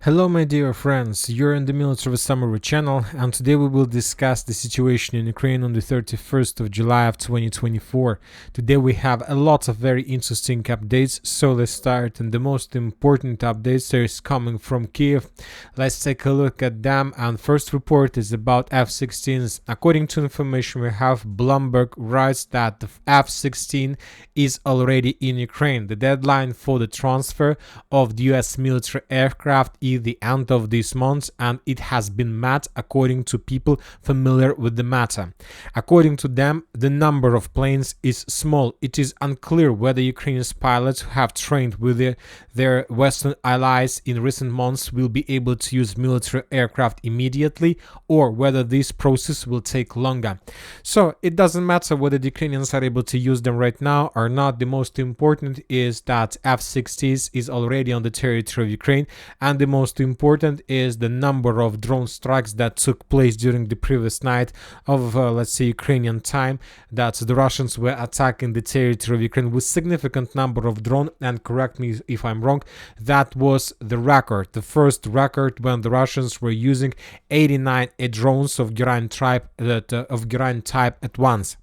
Hello my dear friends, you're in the Military Summary channel, and today we will discuss the situation in Ukraine on the 31st of July of 2024. Today we have a lot of very interesting updates, so let's start. And the most important updates is coming from Kiev. Let's take a look at them, and first report is about F-16s. According to information we have, Bloomberg writes that the F-16 is already in Ukraine. The deadline for the transfer of the US military aircraft is the end of this month, and it has been met according to people familiar with the matter. According to them, the number of planes is small. It is unclear whether Ukrainian pilots who have trained with their Western allies in recent months will be able to use military aircraft immediately, or whether this process will take longer. So it doesn't matter whether the Ukrainians are able to use them right now or not. The most important is that F-16s is already on the territory of Ukraine, and the most important is the number of drone strikes that took place during the previous night of let's say Ukrainian time, that the Russians were attacking the territory of Ukraine with significant number of drones. And correct me if I'm wrong, that was the record, the first record when the Russians were using 89 drones of Geraint type at once.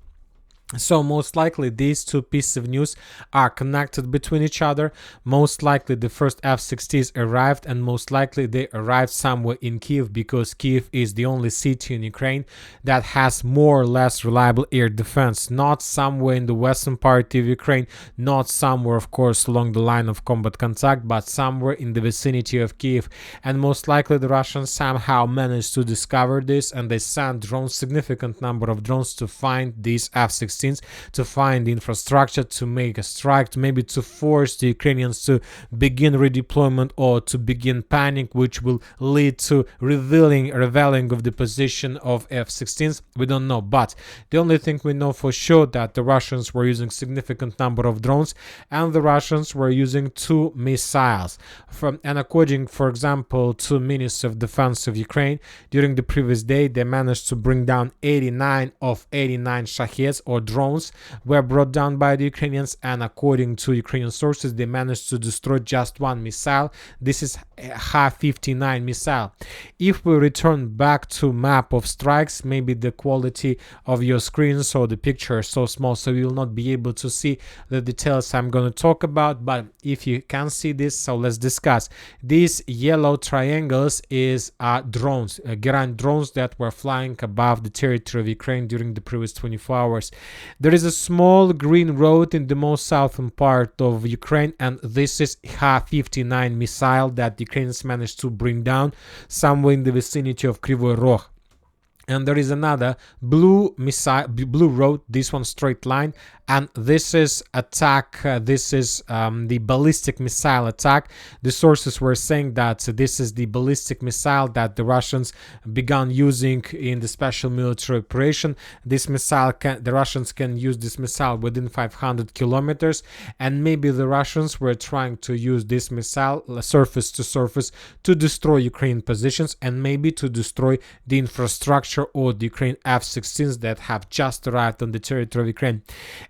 So most likely these two pieces of news are connected between each other. Most likely the first F-16s arrived, and most likely they arrived somewhere in Kiev, because Kiev is the only city in Ukraine that has more or less reliable air defense. Not somewhere in the western part of Ukraine, not somewhere of course along the line of combat contact, but somewhere in the vicinity of Kiev. And most likely the Russians somehow managed to discover this, and they sent drones, significant number of drones, to find these F-16s, to find the infrastructure, to make a strike, maybe to force the Ukrainians to begin redeployment or to begin panic, which will lead to revealing of the position of F-16s. We don't know, but the only thing we know for sure that the Russians were using significant number of drones, and the Russians were using two missiles. And according, for example, to Ministry of Defense of Ukraine, during the previous day they managed to bring down 89 of 89 Shaheds, or drones were brought down by the Ukrainians, and according to Ukrainian sources they managed to destroy just one missile. This is a Ha-59 missile. If we return back to map of strikes, maybe the quality of your screens or the picture is so small so you will not be able to see the details I'm going to talk about, but if you can see this, so let's discuss. These yellow triangles is drones, Geraint drones that were flying above the territory of Ukraine during the previous 24 hours. There is a small green road in the most southern part of Ukraine, and this is Ha-59 missile that the Ukrainians managed to bring down somewhere in the vicinity of Kryvyi Rog. And there is another blue road, this one straight line, and this is attack, this is the ballistic missile attack. The sources were saying that this is the ballistic missile that the Russians began using in the special military operation. This missile the Russians can use this missile within 500 kilometers, and maybe the Russians were trying to use this missile surface to surface to destroy Ukrainian positions, and maybe to destroy the infrastructure or the Ukraine F-16s that have just arrived on the territory of Ukraine.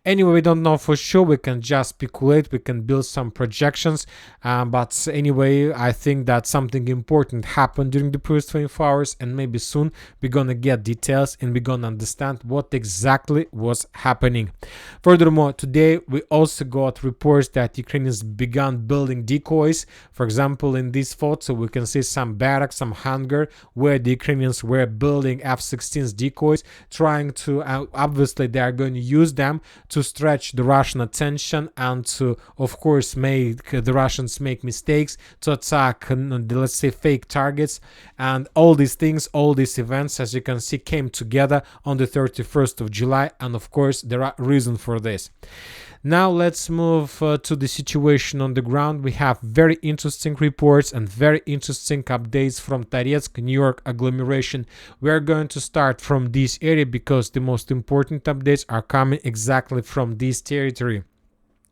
Anyway, we don't know for sure, we can just speculate, we can build some projections, but anyway, I think that something important happened during the previous 24 hours, and maybe soon we're gonna get details and we're gonna understand what exactly was happening. Furthermore, today we also got reports that Ukrainians began building decoys. For example, in this photo we can see some barracks, some hangar where the Ukrainians were building F-16s decoys, trying to obviously they are going to use them to stretch the Russian attention and to, of course, make the Russians make mistakes, to attack, let's say, fake targets. And all these things, all these events, as you can see, came together on the 31st of July, and of course there are reasons for this. Now let's move to the situation on the ground. We have very interesting reports and very interesting updates from Toretsk-New York agglomeration. We are going to start from this area because the most important updates are coming exactly from this territory.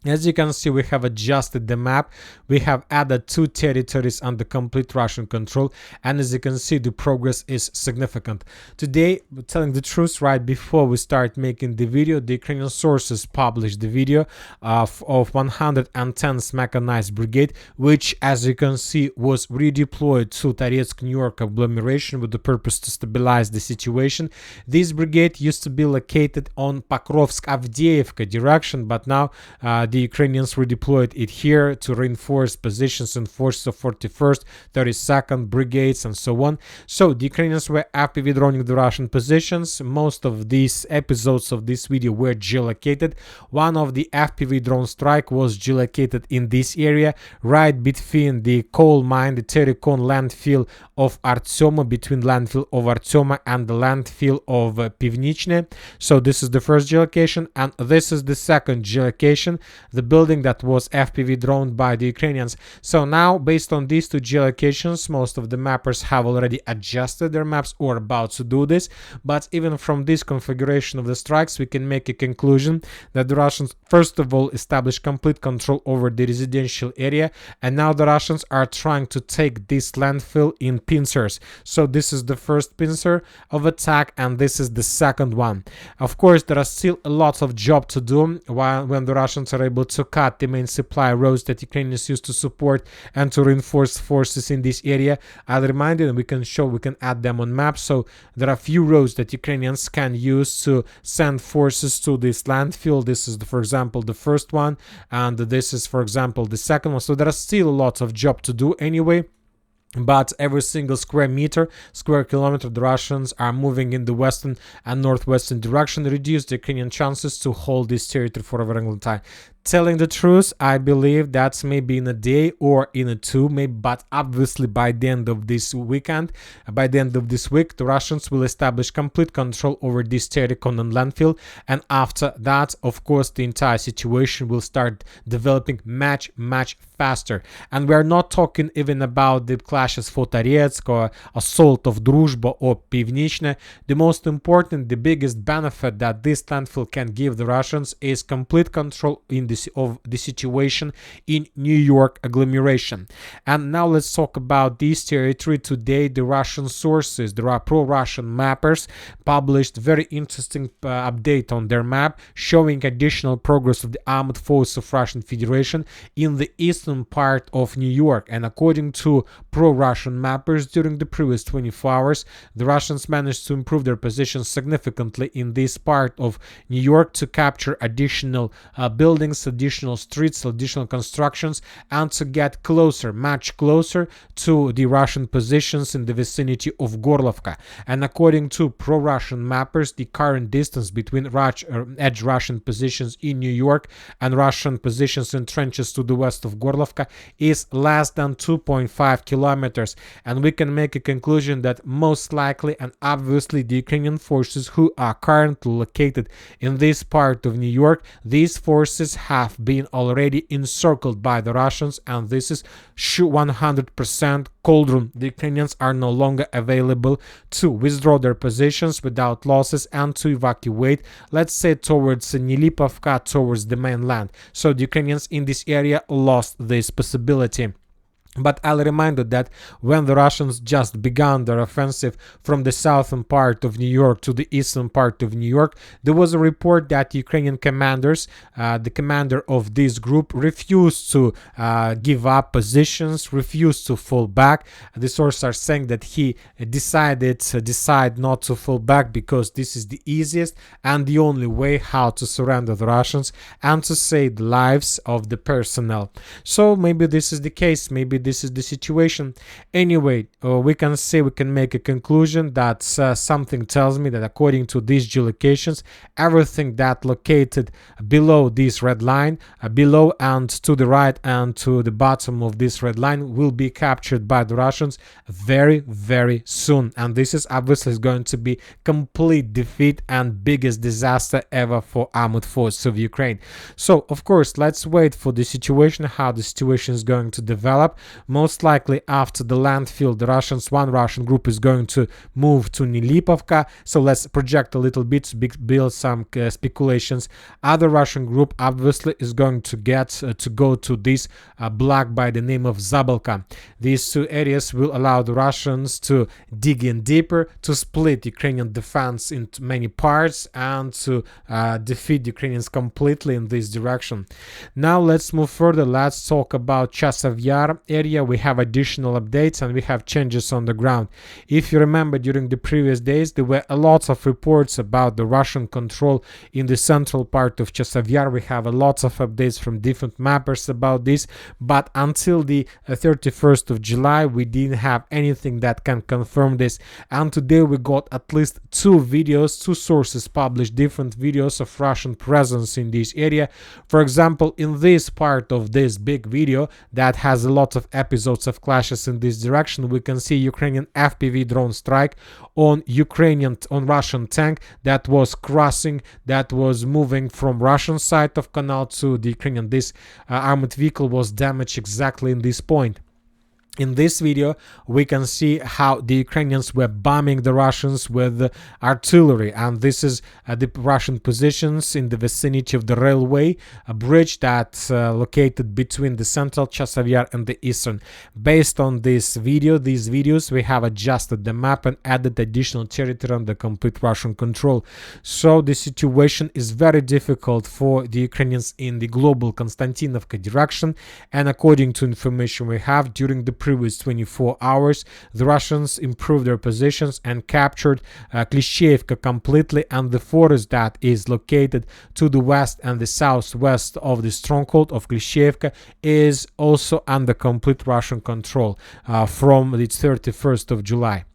As you can see, we have adjusted the map. We have added 2 territories under complete Russian control, and as you can see, the progress is significant. Today, telling the truth, right before we start making the video, the Ukrainian sources published the video of 110th Mechanized Brigade, which, as you can see, was redeployed to Toretsk-New York agglomeration with the purpose to stabilize the situation. This brigade used to be located on Pokrovsk-Avdiivka direction, but now the Ukrainians redeployed it here to reinforce positions and forces of 41st, 32nd brigades and so on. So the Ukrainians were FPV droning the Russian positions. Most of these episodes of this video were geolocated. One of the FPV drone strike was geolocated in this area, right between the coal mine, the Terikon landfill of Artyoma, between landfill of Artyoma and the landfill of Pivnichne. So this is the first geolocation, and this is the second geolocation, the building that was FPV droned by the Ukrainians. So now, based on these two geolocations, most of the mappers have already adjusted their maps or about to do this. But even from this configuration of the strikes, we can make a conclusion that the Russians first of all established complete control over the residential area, and now the Russians are trying to take this landfill in pincers. So this is the first pincer of attack, and this is the second one. Of course, there are still a lot of job to do when the Russians are able to cut the main supply roads that Ukrainians used to support and to reinforce forces in this area. I'll remind you, and we can add them on maps. So there are few roads that Ukrainians can use to send forces to this landfill. This is, for example, the first one, and this is, for example, the second one. So there are still a lot of job to do anyway. But every single square kilometer, the Russians are moving in the western and northwestern direction, reduce the Ukrainian chances to hold this territory for a very long time. Telling the truth, I believe that's maybe in a day or in a two, maybe, but obviously by the end of this weekend, by the end of this week, the Russians will establish complete control over this Terikon and landfill, and after that, of course, the entire situation will start developing much faster. And we're not talking even about the clashes for Toretsk or assault of Druzhba or Pivnichne. The most important, the biggest benefit that this landfill can give the Russians is complete control of the situation in New York agglomeration. And now let's talk about this territory. Today, the Russian sources, there are pro-Russian mappers, published very interesting update on their map showing additional progress of the armed forces of Russian Federation in the eastern part of New York. And according to pro-Russian mappers, during the previous 24 hours, the Russians managed to improve their position significantly in this part of New York to capture additional buildings, additional streets, additional constructions, and to get closer, much closer to the Russian positions in the vicinity of Gorlovka. And according to pro-Russian mappers, the current distance between edge Russian positions in New York and Russian positions in trenches to the west of Gorlovka is less than 2.5 kilometers. And we can make a conclusion that most likely and obviously the Ukrainian forces who are currently located in this part of New York, these forces have been already encircled by the Russians, and this is 100% cauldron. The Ukrainians are no longer available to withdraw their positions without losses and to evacuate, let's say, towards Nilipovka, towards the mainland. So the Ukrainians in this area lost this possibility. But I'll remind you that when the Russians just began their offensive from the southern part of New York to the eastern part of New York, there was a report that Ukrainian commanders, the commander of this group, refused to give up positions, refused to fall back. The sources are saying that he decided not to fall back because this is the easiest and the only way how to surrender the Russians and to save the lives of the personnel. So maybe this is the case, maybe this is the situation. Anyway, we can make a conclusion that something tells me that according to these geolocations, everything that located below this red line, below and to the right and to the bottom of this red line, will be captured by the Russians very soon. And this is obviously going to be complete defeat and biggest disaster ever for armed forces of Ukraine. So of course, let's wait for the situation, how the situation is going to develop. Most likely after the landfill, one Russian group is going to move to Nilipovka. So let's project a little bit to build some speculations. Other Russian group obviously is going to get to go to this block by the name of Zabelka. These two areas will allow the Russians to dig in deeper, to split Ukrainian defense into many parts, and to defeat the Ukrainians completely in this direction. Now let's move further. Let's talk about Chasiv Yar area. We have additional updates and we have changes on the ground. If you remember, during the previous days there were a lot of reports about the Russian control in the central part of Chasiv Yar. We have a lot of updates from different mappers about this, but until the 31st of July we didn't have anything that can confirm this. And today we got at least two sources published different videos of Russian presence in this area. For example, in this part of this big video that has a lot of episodes of clashes in this direction, we can see Ukrainian FPV drone strike on Russian tank that was crossing, that was moving from Russian side of canal to the Ukrainian. This armored vehicle was damaged exactly in this point. In this video, we can see how the Ukrainians were bombing the Russians with artillery, and this is the Russian positions in the vicinity of the railway, a bridge that's located between the central Chasiv Yar and the eastern. Based on these videos, we have adjusted the map and added additional territory under complete Russian control. So the situation is very difficult for the Ukrainians in the global Kostyantynivka direction, and according to information we have, during the previous 24 hours, the Russians improved their positions and captured Klishchiivka completely, and the forest that is located to the west and the southwest of the stronghold of Klishchiivka is also under complete Russian control from the 31st of July.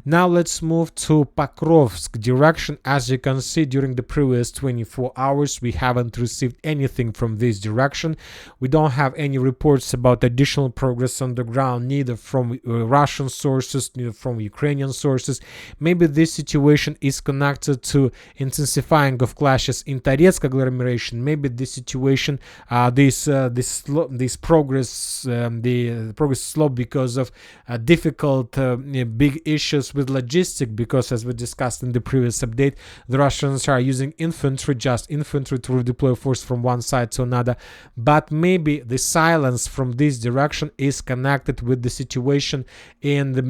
Now let's move to Pokrovsk direction. As you can see, during the previous 24 hours we haven't received anything from this direction. We don't have any reports about additional progress on the ground, neither from Russian sources, neither from Ukrainian sources. Maybe this situation is connected to intensifying of clashes in Toretsk agglomeration. Maybe this situation, this progress, the progress is slow because of difficult big issues with logistics, because as we discussed in the previous update, the Russians are using just infantry to redeploy force from one side to another. But maybe the silence from this direction is connected with the situation in the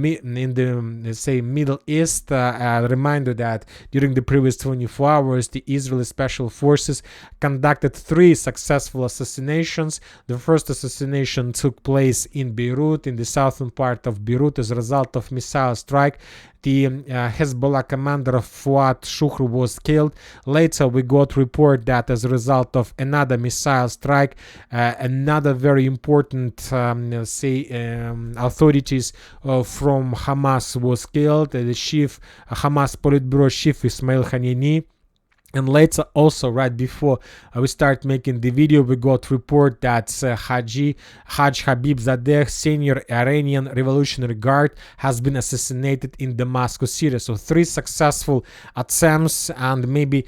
let's say Middle East. A reminder that during the previous 24 hours the Israeli special forces conducted 3 successful assassinations. The first assassination took place in Beirut, in the southern part of Beirut, as a result of missile strike. The Hezbollah commander Fuad Shukr was killed. Later we got report that as a result of another missile strike, another very important authorities from Hamas was killed. The Hamas Politburo chief Ismail Haniyeh. And later, also right before we start making the video, we got report that Haj Habib Zadeh, senior Iranian Revolutionary Guard, has been assassinated in Damascus, Syria. So 3 successful attempts, and maybe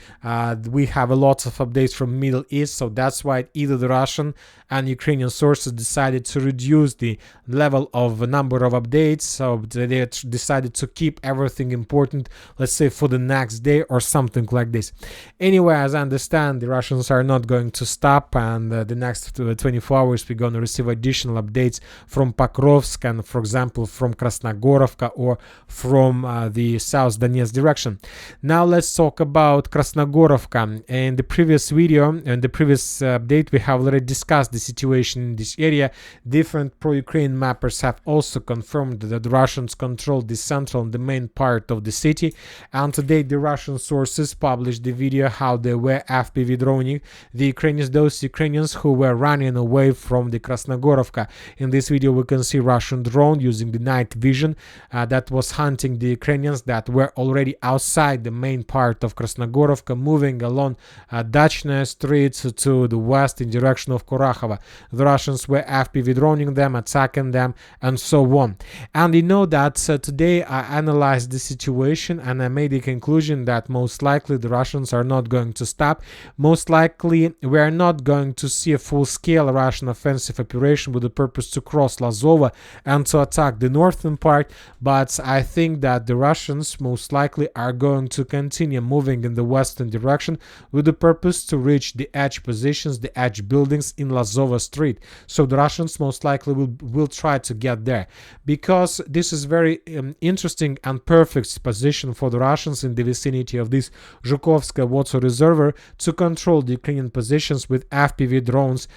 we have a lot of updates from Middle East. So that's why either the Russian and Ukrainian sources decided to reduce the level of number of updates. So they decided to keep everything important, let's say, for the next day or something like this. Anyway, as I understand, the Russians are not going to stop, and the next 24 hours we're going to receive additional updates from Pokrovsk and, for example, from Krasnohorivka or from the South Donetsk direction. Now let's talk about Krasnohorivka. In the previous video, in the previous update, we have already discussed the situation in this area. Different pro-Ukraine mappers have also confirmed that the Russians control the central and the main part of the city, and today the Russian sources published the video how they were FPV droning the Ukrainians, those Ukrainians who were running away from the Krasnohorivka. In this video we can see Russian drone using the night vision that was hunting the Ukrainians that were already outside the main part of Krasnohorivka, moving along Dachная Street to the west in direction of Kurakhov Kharkov. The Russians were FPV droning them, attacking them, and so on. And you know that today I analyzed the situation and I made the conclusion that most likely the Russians are not going to stop. Most likely we are not going to see a full-scale Russian offensive operation with the purpose to cross Lazova and to attack the northern part, but I think that the Russians most likely are going to continue moving in the western direction with the purpose to reach the edge positions, the edge buildings in Lazova Street. So the Russians most likely will try to get there, because this is very interesting and perfect position for the Russians in the vicinity of this Zhukovskaya water reservoir to control the Ukrainian positions with FPV drones,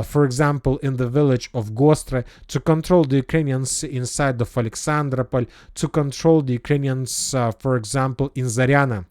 for example in the village of Gostre, to control the Ukrainians inside of Alexandropol, to control the Ukrainians for example in Zaryana.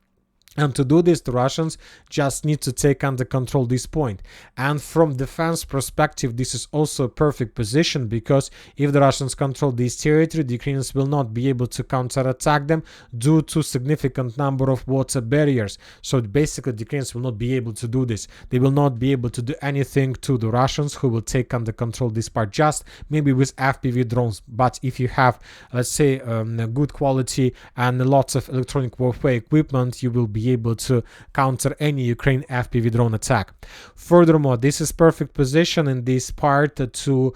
And to do this, the Russians just need to take under control this point. And from defense perspective, this is also a perfect position, because if the Russians control this territory, the Ukrainians will not be able to counterattack them due to significant number of water barriers. So basically, the Ukrainians will not be able to do this. They will not be able to do anything to the Russians, who will take under control this part, just maybe with FPV drones. But if you have, let's say, good quality and lots of electronic warfare equipment, you will be able to counter any Ukraine FPV drone attack. Furthermore, this is perfect position in this part to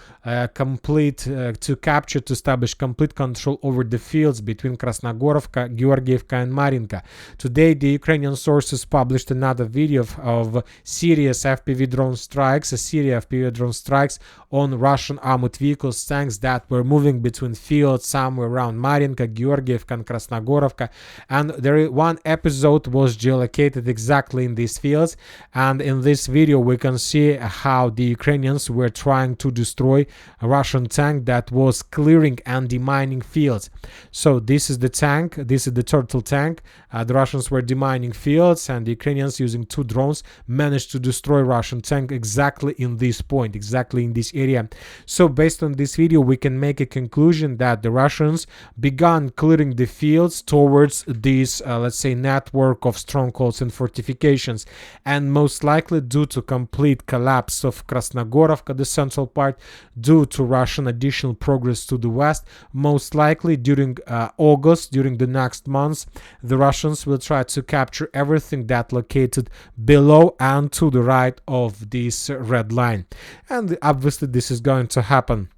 establish complete control over the fields between Krasnohorivka, Georgievka and Marinka. Today, the Ukrainian sources published another video of serious FPV drone strikes, a series of FPV drone strikes on Russian armored vehicles, tanks that were moving between fields somewhere around Marinka, Georgievka and Krasnohorivka. And one episode was geolocated exactly in these fields, and in this video we can see how the Ukrainians were trying to destroy a Russian tank that was clearing and demining fields. So this is the tank, this is the turtle tank. The Russians were demining fields, and the Ukrainians, using 2 drones, managed to destroy Russian tank exactly in this point, exactly in this area. So based on this video, we can make a conclusion that the Russians began clearing the fields towards this let's say network of strongholds and fortifications, and most likely due to complete collapse of Krasnohorivka, the central part, due to Russian additional progress to the west, most likely during August, during the next months, the Russians will try to capture everything that located below and to the right of this red line. And obviously this is going to happen.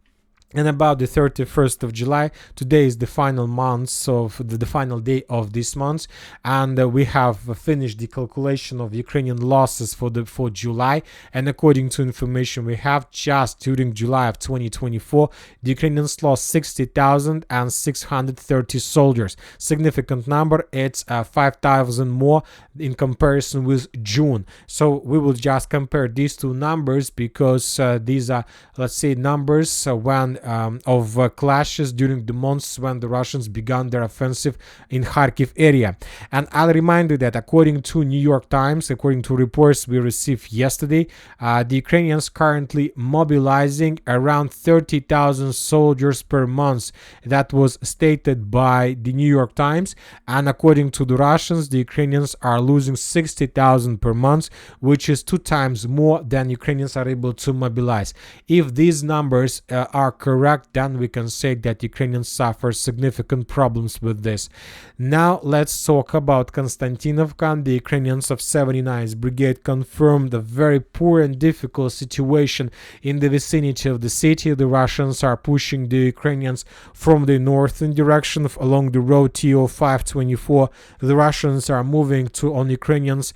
And about the 31st of July, today is the final month of the final day of this month, and we have finished the calculation of Ukrainian losses for July. And according to information we have, just during July of 2024, the Ukrainians lost 60,630 soldiers. Significant number. It's 5,000 more in comparison with June. So we will just compare these two numbers, because these are, let's say, numbers when of clashes during the months when the Russians began their offensive in Kharkiv area. And I'll remind you that according to New York Times, according to reports we received yesterday, the Ukrainians currently mobilizing around 30,000 soldiers per month. That was stated by the New York Times. And according to the Russians, the Ukrainians are losing 60,000 per month, which is 2 times more than Ukrainians are able to mobilize. If these numbers are correct, then we can say that Ukrainians suffer significant problems with this. Now let's talk about Kostyantynivka. The Ukrainians of 79th Brigade confirmed a very poor and difficult situation in the vicinity of the city. The Russians are pushing the Ukrainians from the northern direction along the road TO524. The Russians are moving on Ukrainians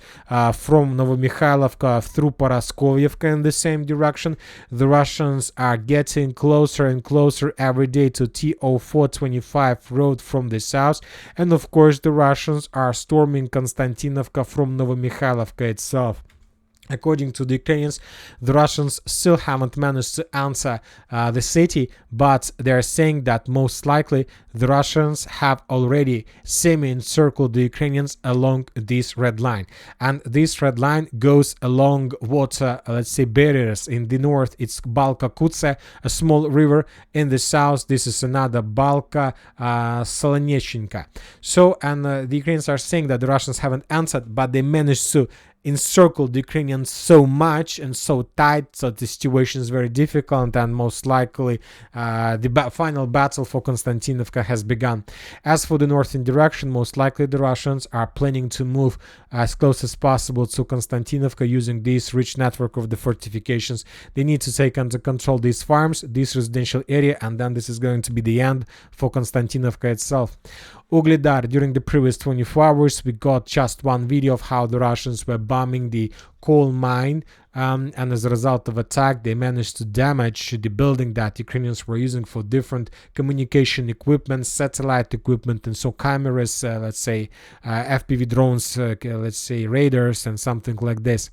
from Novomikhailivka through Paraskovyevka in the same direction. The Russians are getting closer and closer every day to TO425 road from the south, and of course the Russians are storming Kostyantynivka from Novomikhailivka itself. According to the Ukrainians, the Russians still haven't managed to enter the city, but they're saying that most likely the Russians have already semi-encircled the Ukrainians along this red line. And this red line goes along water, let's say, barriers. In the north, it's Balka Kutse, a small river. In the south, this is another Balka Solonechinka. So, and the Ukrainians are saying that the Russians haven't entered, but they managed to encircled the Ukrainians so much and so tight, so the situation is very difficult, and most likely the final battle for Kostyantynivka has begun. As for the northern direction, most likely the Russians are planning to move as close as possible to Kostyantynivka using this rich network of the fortifications. They need to take under control these farms, this residential area, and then this is going to be the end for Kostyantynivka itself. Ugledar, during the previous 24 hours, we got just one video of how the Russians were bombing the coal mine, and as a result of attack, they managed to damage the building that Ukrainians were using for different communication equipment, satellite equipment, and so cameras, let's say FPV drones, let's say radars, and something like this.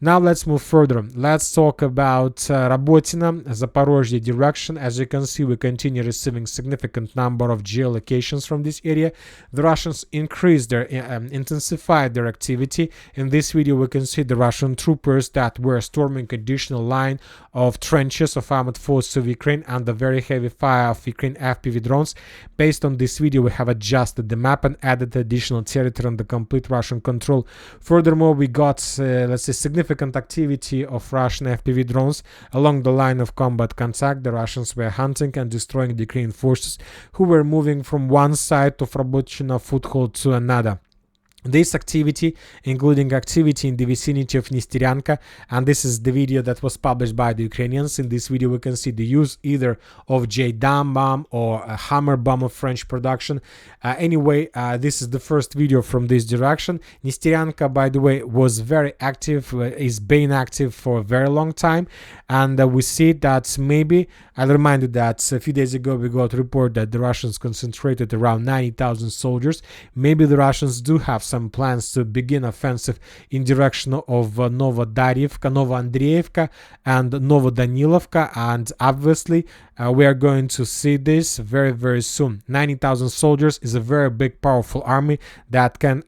Now let's move further. Let's talk about Rabotina, Zaporizhia direction. As you can see, we continue receiving significant number of geolocations from this area. The Russians increased their, intensified their activity. In this video, we can see the Russian troopers that were storming additional line of trenches of armored forces of Ukraine under very heavy fire of Ukraine FPV drones. Based on this video, we have adjusted the map and added additional territory under complete Russian control. Furthermore, we got, let's say, significant activity of Russian FPV drones along the line of combat contact. The Russians were hunting and destroying the Ukrainian forces who were moving from one side of Rabotina foothold to another. This activity, including activity in the vicinity of Nestyryanka, and this is the video that was published by the Ukrainians. In this video, we can see the use either of J-Dam bomb or a Hammer bomb of French production. Anyway, this is the first video from this direction. Nestyryanka, by the way, was very active, is been active for a very long time, and we see that maybe, I'll remind you that a few days ago we got a report that the Russians concentrated around 90,000 soldiers. Maybe the Russians do have some plans to begin offensive in direction of Novodarivka, Novoandreevka, and Novodanilovka, and obviously we are going to see this very, very soon. 90,000 soldiers is a very big, powerful army that can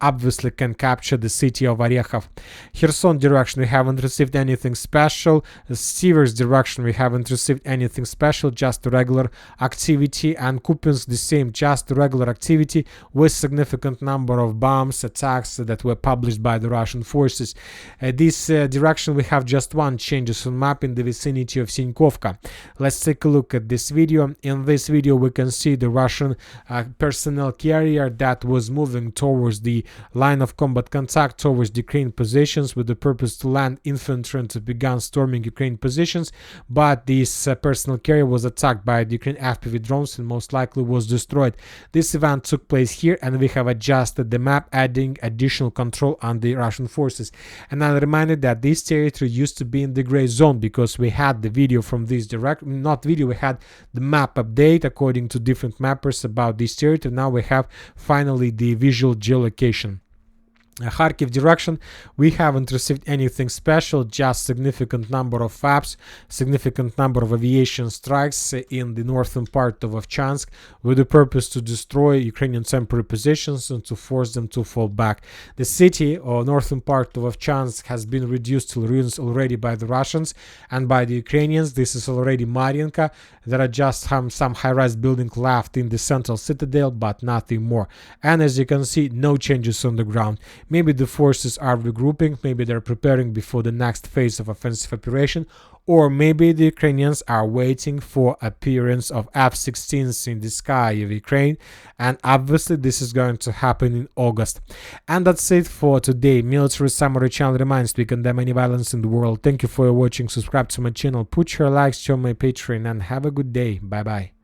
capture the city of Orekhov. Kherson direction, we haven't received anything special. Siversk direction, we haven't received anything special, just regular activity, and Kupiansk the same, just regular activity with significant number of bombs, attacks that were published by the Russian forces. This direction, we have just one changes on map in the vicinity of Sinkovka. Let's take a look at this video. In this video, we can see the Russian personnel carrier that was moving towards the line of combat contact, towards the Ukraine positions, with the purpose to land infantry and to begin storming Ukraine positions. But this personnel carrier was attacked by the Ukraine FPV drones and most likely was destroyed. This event took place here, and we have adjusted the map, adding additional control on the Russian forces. And I'll remind you that this territory used to be in the gray zone because we had the video from this we had the map update according to different mappers about this territory. Now we have finally the visual geolocation. Kharkiv direction, we haven't received anything special, just significant number of FABs, significant number of aviation strikes in the northern part of Ovchansk with the purpose to destroy Ukrainian temporary positions and to force them to fall back. The city or northern part of Ovchansk has been reduced to ruins already by the Russians and by the Ukrainians. This is already Mariinka. There are just some high-rise building left in the central citadel, but nothing more. And as you can see, no changes on the ground. Maybe the forces are regrouping, maybe they're preparing before the next phase of offensive operation, or maybe the Ukrainians are waiting for appearance of F-16s in the sky of Ukraine, and obviously this is going to happen in August. And that's it for today. Military Summary channel reminds we condemn any violence in the world. Thank you for watching, subscribe to my channel, put your likes, join my Patreon, and have a good day. Bye bye.